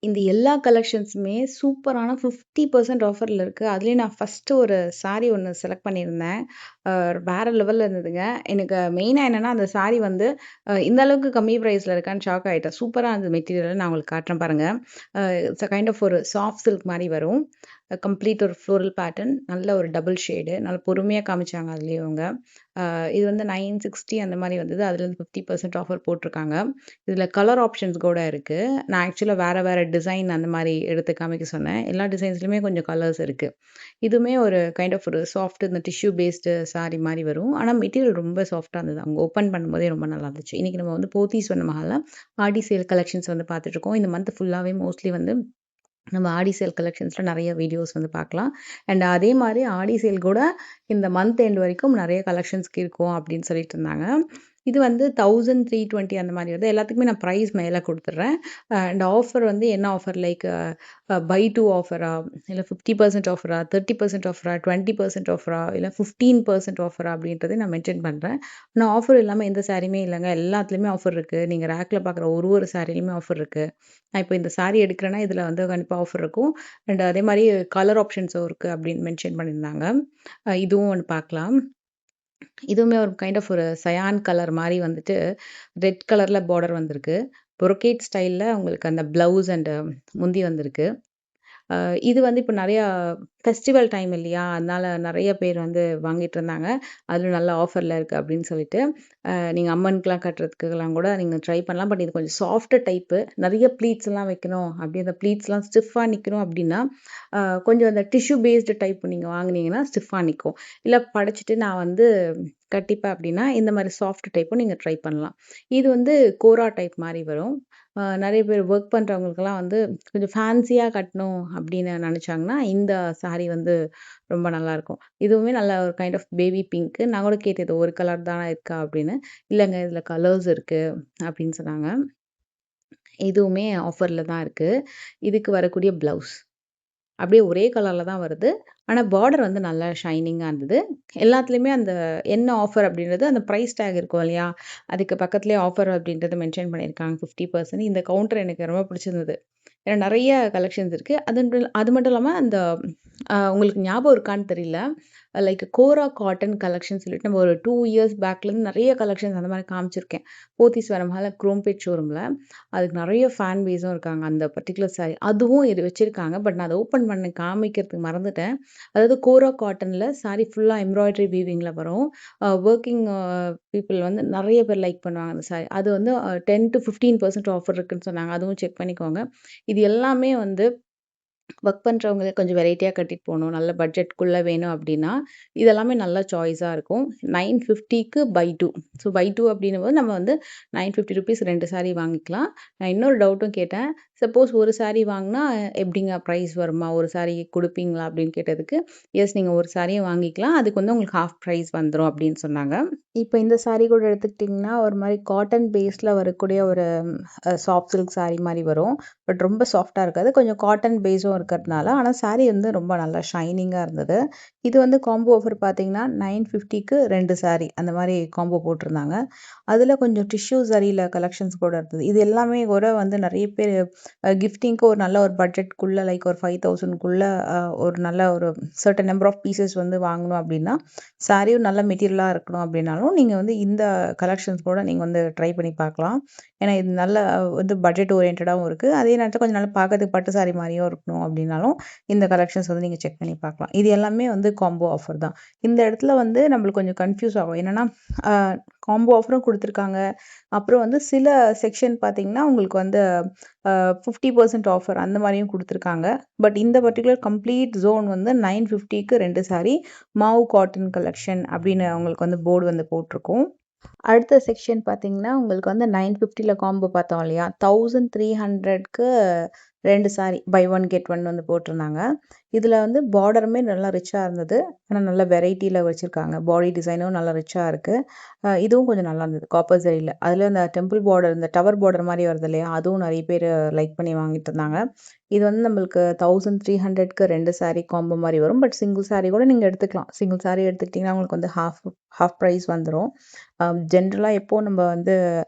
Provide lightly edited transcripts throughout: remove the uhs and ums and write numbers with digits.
இந்த எல்லா கலெக்ஷன்ஸுமே சூப்பரான 50% ஆஃபர்ல இருக்கு. அதுலயும் நான் ஃபர்ஸ்ட்டு ஒரு சாரி ஒண்ணு செலக்ட் பண்ணியிருந்தேன். வேற லெவல்ல இருந்ததுங்க. எனக்கு மெயினா என்னன்னா, அந்த சாரி வந்து இந்த அளவுக்கு கம்மி பிரைஸ்ல இருக்கான்னு ஷாக் ஆயிட்டேன். சூப்பரா இருந்தது மெட்டீரியல். நான் உங்களுக்கு காட்டுறேன் பாருங்க. இட்ஸ் அ கைண்ட் ஆஃப் ஒரு சாஃப்ட் சில்க் மாரி வரும். கம்ப்ளீட் ஒரு ஃப்ளோரல் பேட்டர்ன். நல்ல ஒரு டபுள் ஷேடு. நல்லா பொறுமையா காமிச்சாங்க அதுலயும் அவங்க. இது வந்து 960 அந்த மாரி வந்தது. அதுலேருந்து 50% ஆஃபர் போட்டிருக்காங்க. இதில கலர் ஆப்ஷன்ஸ் கூட இருக்கு. நான் ஆக்சுவலா வேற வேற டிசைன் அந்த மாரி எடுத்து காமிக்க சொன்னேன். எல்லா டிசைன்ஸ்லயுமே கொஞ்சம் கலர்ஸ் இருக்கு. இதுவுமே ஒரு கைண்ட் ஆஃப் ஒரு சாஃப்ட் இந்த டிஷ்யூ பேஸ்டு சாரி மாரி வரும். ஆனா மெட்டீரியல் ரொம்ப சாஃப்ட்டா இருந்தது. அவங்க ஓப்பன் பண்ணும்போதே ரொம்ப நல்லா இருந்துச்சு. இன்னைக்கு நம்ம வந்து போத்தீஸ் வண்ண மஹால்ல ஆடி சேல் கலெக்ஷன்ஸ் வந்து பார்த்துட்டுருக்கோம். இந்த மந்த் ஃபுல்லாவே மோஸ்ட்லி வந்து நம்ம ஆடி சேல் கலெக்ஷன்ஸ்ல நெறைய வீடியோஸ் வந்து பார்க்கலாம். அண்ட் அதே மாரி ஆடி சேல் கூட இந்த மந்த் எண்ட் வரைக்கும் நெறைய கலெக்ஷன்ஸ்க்கு இருக்கும் அப்படின்னு சொல்லிட்டு இருந்தாங்க. இது வந்து 1320 அந்த மாரி வருது. எல்லாத்துக்குமே நான் பிரைஸ் மேல குடுத்துடுறேன். அண்ட் ஆஃபர் வந்து என்ன ஆஃபர் லைக் பை 2 ஆஃபரா? இல்ல 50% ஆஃபரா? 30% ஆஃபரா? 20% ஆஃபரா? இல்ல 15% ஆஃபரா? அப்படின்றத நான் மென்ஷன் பண்றேன். ஆனா ஆஃபர் இல்லாம எந்த சாரியுமே இல்லங்க. எல்லாத்துலயுமே ஆஃபர் இருக்கு. நீங்க ரேக்ல பார்க்குற ஒரு சாரிலயுமே ஆஃபர் இருக்கு. நான் இப்போ இந்த சாரி எடுக்கிறேன்னா, இதில வந்து கண்டிப்பா ஆஃபர் இருக்கும். அண்ட் அதே மாரி கலர் ஆப்ஷன்ஸும் இருக்கு அப்படின்னு மென்ஷன் பண்ணியிருந்தாங்க. இதுவும் ஒண்ணு பார்க்கலாம். இதுவுமே ஒரு கைண்ட் ஆஃப் ஒரு சயான் கலர் மாரி வந்துட்டு, ரெட் கலர்ல பார்டர் வந்திருக்கு. புரொக்கேட் ஸ்டைல்ல உங்களுக்கு அந்த ப்ளவுஸ் அண்ட் முந்தி வந்திருக்கு. இது வந்து இப்போ நெறையா ஃபெஸ்டிவல் டைம் இல்லையா? அதனால நெறைய பேர் வந்து வாங்கிட்டு இருந்தாங்க. அதுல நல்ல ஆஃபர்ல இருக்கு அப்படின்னு சொல்லிட்டு, நீங்க அம்மனுக்குலாம் கட்டுறதுக்குலாம் கூட நீங்க ட்ரை பண்ணலாம். பட் இது கொஞ்சம் சாஃப்ட் டைப்பு. நெறைய ப்ளீட்ஸ்லாம் வைக்கணும், அப்படியே அந்த ப்ளீட்ஸ்லாம் ஸ்டிஃப்பா நிக்கணும் அப்படின்னா, கொஞ்சம் அந்த டிஷ்யூ பேஸ்டு டைப் நீங்க வாங்குனீங்கன்னா ஸ்டிஃப்பா நிக்கும். இல்ல படைச்சுட்டு நான் வந்து கட்டிப்பேன் அப்படின்னா, இந்த மாரி சாஃப்ட் டைப்பும் நீங்க ட்ரை பண்ணலாம். இது வந்து கோரா டைப் மாரி வரும். நெறைய பேர் ஒர்க் பண்றவங்களுக்கெல்லாம் வந்து கொஞ்சம் ஃபேன்சியா கட்டணும் அப்படின்னு நெனச்சாங்கன்னா, இந்த சாரி வந்து ரொம்ப நல்லாயிருக்கும். இதுவுமே நல்ல ஒரு கைண்ட் ஆஃப் பேபி பிங்க். நான் கூட கேட்டேன், "இது ஒரு கலர் தான இருக்கா?" அப்படின்னு. "இல்லங்க, இதுல கலர்ஸ் இருக்கு" அப்படின்னு சொன்னாங்க. இதுவுமே ஆஃபர்ல தான் இருக்கு. இதுக்கு வரக்கூடிய ப்ளவுஸ். அப்படியே ஒரே கலர்ல தான் வருது. ஆனா பார்டர் வந்து நல்லா ஷைனிங்கா இருந்தது. எல்லாத்துலயுமே அந்த என்ன ஆஃபர் அப்படின்றது அந்த பிரைஸ் டேக் இருக்கும் இல்லையா? அதுக்கு பக்கத்திலேயே ஆஃபர் அப்படின்றத மென்ஷன் பண்ணியிருக்காங்க 50%. இந்த கவுண்டர் எனக்கு ரொம்ப பிடிச்சிருந்தது. ஏன்னா நெறைய கலெக்ஷன்ஸ் இருக்கு. அது மட்டும் இல்லாம அந்த உங்களுக்கு ஞாபகம் இருக்கான்னு தெரியல. லைக் கோரா காட்டன் கலெக்ஷன் சொல்லிட்டு நம்ம ஒரு 2 இயர்ஸ் பேக்லேருந்து நெறைய கலெக்ஷன்ஸ் அந்த மாரி காமிச்சிருக்கேன். போத்தீஸ் வரமஹால்ல குரோம்பேட் ஷோரூம்ல. அதுக்கு நெறைய ஃபேன் பேஸும் இருக்காங்க. அந்த பர்ட்டிகுலர் சாரி. அதுவும் இது வச்சிருக்காங்க. பட் நான் அத ஓப்பன் பண்ணி காமிக்கிறதுக்கு மறந்துட்டேன். அதாவது கோரா காட்டன்ல சாரி ஃபுல்லா எம்ப்ராய்டரி வீவிங்ல வரும். வொர்க்கிங் பீப்பிள் வந்து நெறைய பேர் லைக் பண்ணுவாங்க அந்த சாரி. அது வந்து 10 to 15% ஆஃபர் இருக்குன்னு சொன்னாங்க. அதுவும் செக் பண்ணிக்கோங்க. இது எல்லாமே வந்து ஒர்க் பண்றவங்க கொஞ்சம் வெரைட்டியா கட்டிட்டு போணும். நல்ல பட்ஜெட்குள்ள வேணும் அப்டின்னா, இதெல்லாமே நல்ல சாய்ஸா இருக்கும். 950க்கு பை 2. ஸோ பை 2 அப்டின்னும்போது நம்ம வந்து ₹950 2 சாரி வாங்கிக்கலாம். நான் இன்னொரு டவுட்டும் கேட்டேன். சப்போஸ் ஒரு சாரி வாங்குனா எப்டிங்க பிரைஸ் வருமா? ஒரு சாரி குடுப்பீங்களா? அப்டின்னு கேட்டதுக்கு, எஸ் நீங்க ஒரு சாரியும் வாங்கிக்கலாம். அதுக்கு வந்து உங்களுக்கு ஹாஃப் பிரைஸ் வந்துரும் அப்டின்னு சொன்னாங்க. இப்ப இந்த சாரி கூட எடுத்துக்கிட்டிங்கன்னா, ஒரு மாரி காட்டன் பேஸ்ல வரக்கூடிய ஒரு சாஃப்ட் சில்க் சாரி மாரி வரும். பட் ரொம்ப சாஃப்ட்டா இருக்காது. கொஞ்சம் காட்டன் பேஸும் இருக்கிறதுனால, ஆனா சாரி வந்து ரொம்ப நல்லா ஷைனிங்கா இருந்தது. இது வந்து காம்போ ஆஃபர் பார்த்தீங்கன்னா, 950க்கு 2 சாரி அந்த மாரி காம்போ போட்டிருந்தாங்க. அதில கொஞ்சம் டிஷ்யூ சரியில கலெக்ஷன்ஸ் கூட இருந்தது. இது எல்லாமே கூட வந்து நெறைய பேர் கிஃப்டிங்க்கு ஒரு நல்ல ஒரு பட்ஜெட்குள்ள லைக் ஒரு 5000க்குள்ள ஒரு நல்ல ஒரு சர்டன் நம்பர் ஆஃப் பீசஸ் வந்து வாங்கணும் அப்டின்னா, சாரியும் நல்ல மெட்டீரியலா இருக்கணும் அப்டின்னாலும், நீங்க வந்து இந்த கலெக்ஷன்ஸ் கூட நீங்க வந்து ட்ரை பண்ணி பார்க்கலாம். ஏன்னா இது நல்ல வந்து பட்ஜெட் ஓரியன்டடாவும் இருக்கு. அதே நேரத்தில கொஞ்சம் நல்லா பார்க்கறதுக்கு பட்டு சாரி மாரியும் இருக்கணும் அப்டின்னாலும், இந்த கலெக்ஷன்ஸ் வந்து நீங்க செக் பண்ணி பார்க்கலாம். இது எல்லாமே வந்து காம்போ ஆஃபர் தான். இந்த இடத்துல வந்து நம்மளுக்கு கொஞ்சம் கன்ஃப்யூஸ் ஆகும். என்னன்னா, அ காம்போ ஆஃபரும் குடுத்துருக்காங்க. அப்புறம் வந்து சில செக்ஷன் பார்த்தீங்கன்னா, உங்களுக்கு வந்து 50% ஆஃபர் அந்த மாரியும் குடுத்துருக்காங்க. பட் இந்த பர்ட்டிகுலர் கம்ப்ளீட் ஜோன் வந்து 950க்கு 2 சாரி மாவ் காட்டன் கலெக்ஷன் அப்படின்னு உங்களுக்கு வந்து போர்டு வந்து போட்டிருக்கும். அடுத்த செக்ஷன் பார்த்தீங்கன்னா, உங்களுக்கு வந்து 950ல காம்போ பார்த்தோம் இல்லையா? 1300க்கு 2 சாரி பை 1 கெட் 1 வந்து போட்டிருந்தாங்க. இதில வந்து பார்டருமே நல்லா ரிச்சா இருந்தது. ஆனா நல்ல வெரைட்டில வச்சிருக்காங்க. பாடி டிசைனும் நல்லா ரிச்சா இருக்கு. இதுவும் கொஞ்சம் நல்லா இருந்தது. காப்பர் ஜரில. அதில இந்த டெம்பிள் பார்டர், இந்த டவர் பார்டர் மாரி வருது இல்லையா? அதுவும் நெறைய பேரு லைக் பண்ணி வாங்கிட்டு இருந்தாங்க. இது வந்து நம்மளுக்கு 1300க்கு 2 சாரி காம்போ மாரி வரும். பட் சிங்கிள் சாரி கூட நீங்க எடுத்துக்கலாம். சிங்கிள் சாரி எடுத்துக்கிட்டீங்கன்னா, உங்களுக்கு வந்து ஹாஃப் பிரைஸ் வந்துரும். ஜென்ரலா எப்போ நம்ம வந்து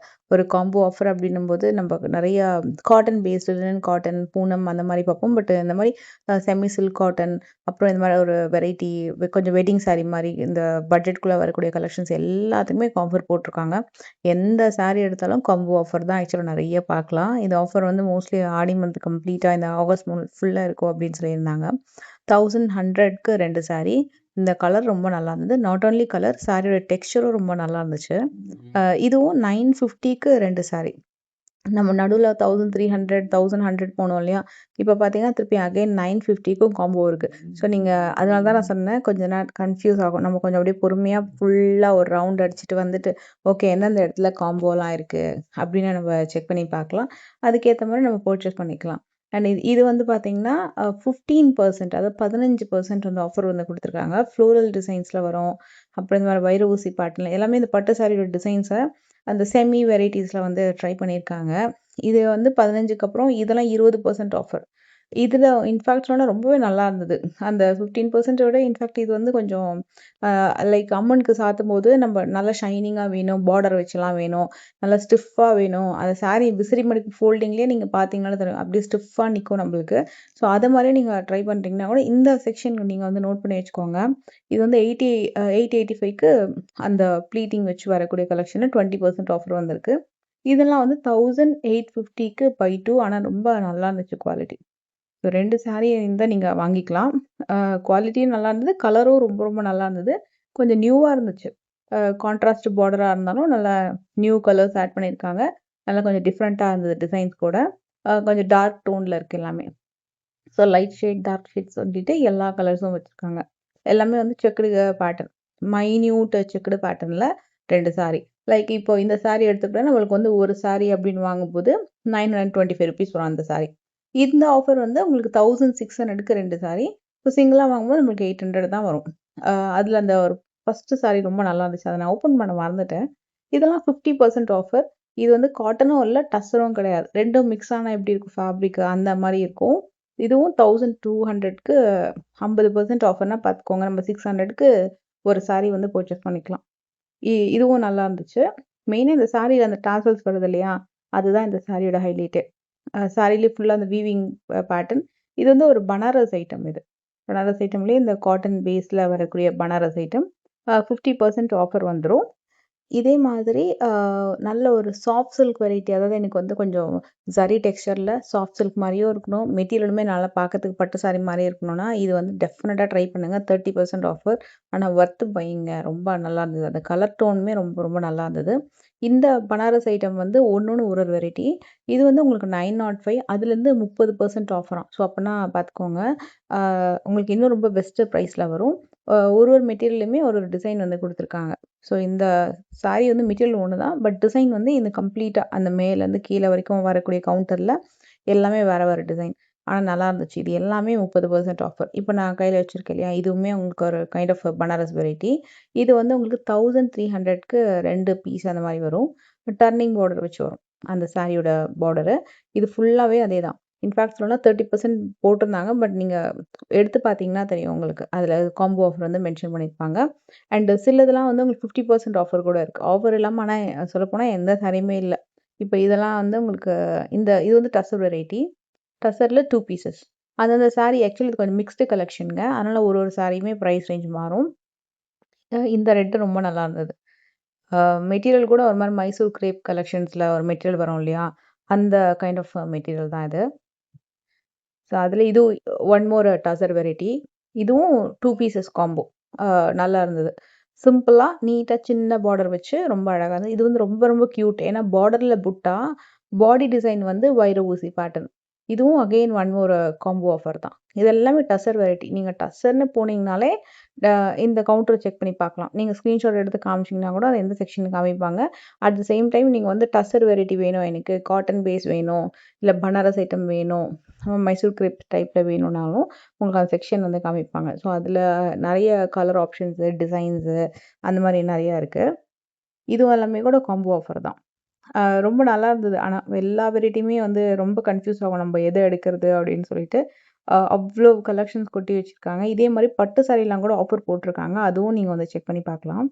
ஒரு காம்போ ஆஃபர் அப்படின்னும்போது நம்ம நிறையா cotton based linen cotton Poonam அந்த மாதிரி பார்ப்போம். பட் இந்த மாதிரி செமி சில்க் காட்டன் அப்புறம் இந்த மாதிரி ஒரு வெரைட்டி கொஞ்சம் வெட்டிங் saree மாதிரி இந்த பட்ஜெட்குள்ளே வரக்கூடிய கலெக்ஷன்ஸ் எல்லாத்துக்குமே ஆஃபர் போட்டிருக்காங்க. எந்த saree எடுத்தாலும் காம்போ ஆஃபர் தான் ஆக்சுவலாக நிறைய பார்க்கலாம். இந்த ஆஃபர் வந்து மோஸ்ட்லி ஆடி மந்த் கம்ப்ளீட்டாக இந்த ஆகஸ்ட் மந்த் ஃபுல்லாக இருக்கும் அப்படின்னு சொல்லியிருந்தாங்க. 1100க்கு 2 saree. இந்த கலர் ரொம்ப நல்லா இருந்தது. நாட் ஓன்லி கலர், சாரியோட டெக்ஸ்சரும் ரொம்ப நல்லா இருந்துச்சு. இதுவும் 950க்கு 2 saree. நம்ம நடுவில் 1300 1100 போனோம் இல்லையா, இப்போ பார்த்தீங்கன்னா திருப்பி அகைன் 950க்கும் காம்போ இருக்குது. ஸோ நீங்கள் அதனால தான் நான் சொன்னேன் கொஞ்ச நேரம் கன்ஃபியூஸ் ஆகும். நம்ம கொஞ்சம் அப்படியே பொறுமையாக ஃபுல்லாக ஒரு ரவுண்ட் அடிச்சுட்டு வந்துட்டு ஓகே எந்தெந்த இடத்துல காம்போலாம் இருக்குது அப்படின்னு நம்ம செக் பண்ணி பார்க்கலாம். அதுக்கேற்ற மாதிரி நம்ம பர்ச்சேஸ் பண்ணிக்கலாம். அண்ட் இது வந்து பார்த்தீங்கன்னா 15%, அதாவது 15% வந்து ஆஃபர் வந்து கொடுத்துருக்காங்க. ஃப்ளோரல் டிசைன்ஸில் வரும். அப்புறம் இந்த மாதிரி வைர ஊசி பாட்டில் எல்லாமே இந்த பட்டு சாரியோட டிசைன்ஸை அந்த செமி வெரைட்டிஸில் வந்து ட்ரை பண்ணியிருக்காங்க. இது வந்து 15க்கு அப்புறம் இதெல்லாம் 20% ஆஃபர். இதில் இன்ஃபேக்ட் சொன்னால் ரொம்பவே நல்லா இருந்தது. அந்த 15% விட இன்ஃபேக்ட் இது வந்து கொஞ்சம் லைக் அம்மனுக்கு சாத்தும் போது நம்ம நல்லா ஷைனிங்காக வேணும், பார்டர் வச்சுலாம் வேணும், நல்லா ஸ்டிஃபாக வேணும். அந்த saree விசிறி மடிப்பு ஃபோல்டிங்லேயே நீங்கள் பார்த்தீங்கன்னாலும் தெரியும் அப்படியே ஸ்டிஃபாக நிற்கும் நம்மளுக்கு. ஸோ அதை மாதிரி நீங்கள் ட்ரை பண்ணுறீங்கன்னா கூட இந்த செக்ஷன் நீங்கள் வந்து நோட் பண்ணி வச்சுக்கோங்க. இது வந்து 885க்கு அந்த ப்ளீட்டிங் வச்சு வரக்கூடிய கலெக்ஷனில் 20% ஆஃபர் வந்திருக்கு. இதெல்லாம் வந்து 1850க்கு பை 2. ஆனால் ரொம்ப நல்லா இருந்துச்சு குவாலிட்டி. ஸோ 2 saree இருந்தால் நீங்கள் வாங்கிக்கலாம். குவாலிட்டியும் நல்லா இருந்தது, கலரும் ரொம்ப ரொம்ப நல்லா இருந்தது. கொஞ்சம் நியூவாக இருந்துச்சு. கான்ட்ராஸ்ட் பார்டராக இருந்தாலும் நல்லா நியூ கலர்ஸ் ஆட் பண்ணியிருக்காங்க. நல்லா கொஞ்சம் டிஃப்ரெண்ட்டாக இருந்தது டிசைன்ஸ் கூட. கொஞ்சம் டார்க் டோனில் இருக்குது எல்லாமே. So light shade dark shade சொல்லிட்டு எல்லா கலர்ஸும் வச்சுருக்காங்க. எல்லாமே வந்து செக்குடு பேட்டர்ன், மைன்யூட் செக்குடு பேட்டர்னில் 2 saree. லைக் இப்போ இந்த saree எடுத்துக்கிட்டா நம்மளுக்கு வந்து ஒரு saree அப்படின்னு வாங்கும்போது 925 rupees வரும் அந்த saree. இந்த ஆஃபர் வந்து உங்களுக்கு 1600க்கு 2 saree. இப்போ சிங்கிளாக வாங்கும்போது நம்மளுக்கு 800 தான் வரும். அதில் அந்த ஒரு ஃபஸ்ட்டு saree ரொம்ப நல்லா இருந்துச்சு. அதை நான் ஓப்பன் பண்ண மறந்துட்டேன். இதெல்லாம் 50% ஆஃபர். இது வந்து காட்டனும் இல்லை, டஸ்ஸரும் கிடையாது. ரெண்டும் மிக்ஸ் ஆனால் எப்படி இருக்கும் ஃபேப்ரிக் அந்த மாதிரி இருக்கும். இதுவும் 1200க்கு 50% ஆஃபர்னா பார்த்துக்கோங்க. நம்ம 600க்கு ஒரு saree வந்து பர்ச்சேஸ் பண்ணிக்கலாம். இதுவும் நல்லா இருந்துச்சு. மெயினாக இந்த சாரியில் அந்த டாசல்ஸ் வருது இல்லையா, அதுதான் இந்த சாரியோட ஹைலைட்டே. சாரிலே ஃபுல்லாக அந்த வீவிங் பேட்டர்ன். இது வந்து ஒரு பனாரஸ் ஐட்டம். இது பனாரஸ் ஐட்டம்லேயே இந்த காட்டன் பேஸில் வரக்கூடிய பனாரஸ் ஐட்டம். 50% ஆஃபர் வந்துடும். இதே மாதிரி நல்ல ஒரு சாஃப்ட் சில்க் வெரைட்டி, அதாவது எனக்கு வந்து கொஞ்சம் ஜரி டெக்ஸ்சரில் சாஃப்ட் சில்க் மாதிரியும் இருக்கணும், மெட்டீரியலுமே நல்லா பார்க்கறதுக்கு பட்டு saree மாதிரியே இருக்கணும்னா இது வந்து டெஃபினட்டாக ட்ரை பண்ணுங்கள். 30% ஆஃபர். ஆனால் ஒர்த்து பையிங்க. ரொம்ப நல்லா இருந்தது. அந்த கலர் டோனுமே ரொம்ப ரொம்ப நல்லா இருந்தது. இந்த பனாரஸ் ஐட்டம் வந்து ஒன்று ஒரு வெரைட்டி. இது வந்து உங்களுக்கு 905, அதுலேருந்து 30% ஆஃபராம். ஸோ அப்போனா பார்த்துக்கோங்க. உங்களுக்கு இன்னும் ரொம்ப பெஸ்ட்டு ப்ரைஸில் வரும். ஒரு மெட்டீரியலுமே ஒரு டிசைன் வந்து கொடுத்துருக்காங்க. ஸோ இந்த saree வந்து மெட்டீரியல் ஒன்று தான், பட் டிசைன் வந்து இந்த கம்ப்ளீட்டாக அந்த மேலேருந்து கீழே வரைக்கும் வரக்கூடிய கவுண்டரில் எல்லாமே வேறு வேறு டிசைன். ஆனால் நல்லா இருந்துச்சு. இது எல்லாமே 30% ஆஃபர். இப்போ நான் கையில் வச்சுருக்கேன் இல்லையா, இதுவுமே உங்களுக்கு ஒரு கைண்ட் ஆஃப் பனாரஸ் வெரைட்டி. இது வந்து உங்களுக்கு 1300க்கு 2 பீஸ் அந்த மாதிரி வரும். டர்னிங் பார்டர் வச்சு வரும் அந்த சாரியோட பார்டரு. இது ஃபுல்லாகவே அதே தான். இன்ஃபேக்ட் சொல்லணும்னா 30% போட்டிருந்தாங்க, பட் நீங்கள் எடுத்து பார்த்தீங்கன்னா தெரியும் உங்களுக்கு. அதில் காம்போ ஆஃபர் வந்து மென்ஷன் பண்ணியிருப்பாங்க. அண்டு சிலதெல்லாம் வந்து உங்களுக்கு 50% ஆஃபர் கூட இருக்குது. ஆஃபர் இல்லாமல் ஆனால் சொல்லப்போனால் எந்த சாரியுமே இல்லை. இப்போ இதெல்லாம் வந்து உங்களுக்கு இது வந்து டசர் வெரைட்டி. டசரில் 2 பீசஸ். அந்தந்த saree ஆக்சுவலி இது கொஞ்சம் மிக்ஸ்டு கலெக்ஷனுங்க. அதனால் ஒரு சாரியுமே ப்ரைஸ் ரேஞ்ச் மாறும். இந்த ரெட்டு ரொம்ப நல்லா இருந்தது. மெட்டீரியல் கூட ஒரு மாதிரி மைசூர் கிரேப் கலெக்ஷன்ஸில் ஒரு மெட்டீரியல் வரும் இல்லையா, அந்த கைண்ட் ஆஃப் மெட்டீரியல் தான் இது. ஸோ அதில் இது ஒன் மோர் டசர் வெரைட்டி. இதுவும் 2 பீசஸ் காம்போ. நல்லா இருந்தது. சிம்பிளாக நீட்டாக சின்ன பார்டர் வச்சு ரொம்ப அழகாக இருந்தது. இது வந்து ரொம்ப ரொம்ப க்யூட். ஏன்னா பார்டரில் புட்டா, பாடி டிசைன் வந்து வைர ஊசி பேட்டர்ன். இதுவும் again one more combo offer தான். இது எல்லாமே டசர் வெரைட்டி. நீங்கள் டசர்னு போனீங்கனாலே இந்த கவுண்டர் செக் பண்ணி பார்க்கலாம். நீங்கள் ஸ்க்ரீன்ஷாட் எடுத்து காமிச்சிங்கன்னா கூட அது எந்த செக்ஷனுக்கு காமிப்பாங்க. அட் த சேம் டைம் நீங்கள் வந்து டசர் வெரைட்டி வேணும், எனக்கு காட்டன் பேஸ் வேணும், இல்லை பனாரஸ் ஐட்டம் வேணும், மைசூர் கிரேப் டைப்பில் வேணும்னாலும் உங்களுக்கு அந்த செக்ஷன் வந்து காமிப்பாங்க. ஸோ அதில் நிறைய கலர் ஆப்ஷன்ஸு, டிசைன்ஸு அந்த மாதிரி நிறையா இருக்குது. இதுவும் எல்லாமே கூட காம்போ ஆஃபர் தான். ரொம்ப நல்லா இருந்தது. ஆனால் எல்லா வெரைட்டியுமே வந்து ரொம்ப கன்ஃப்யூஸ் ஆகும் நம்ம எதை எடுக்கிறது அப்படின்னு சொல்லிட்டு. அவ்வளோ கலெக்ஷன்ஸ் கொட்டி வச்சுருக்காங்க. இதே மாதிரி பட்டு சாரீலாம் கூட ஆஃபர் போட்டிருக்காங்க. அதுவும் நீங்கள் வந்து செக் பண்ணி பார்க்கலாம்.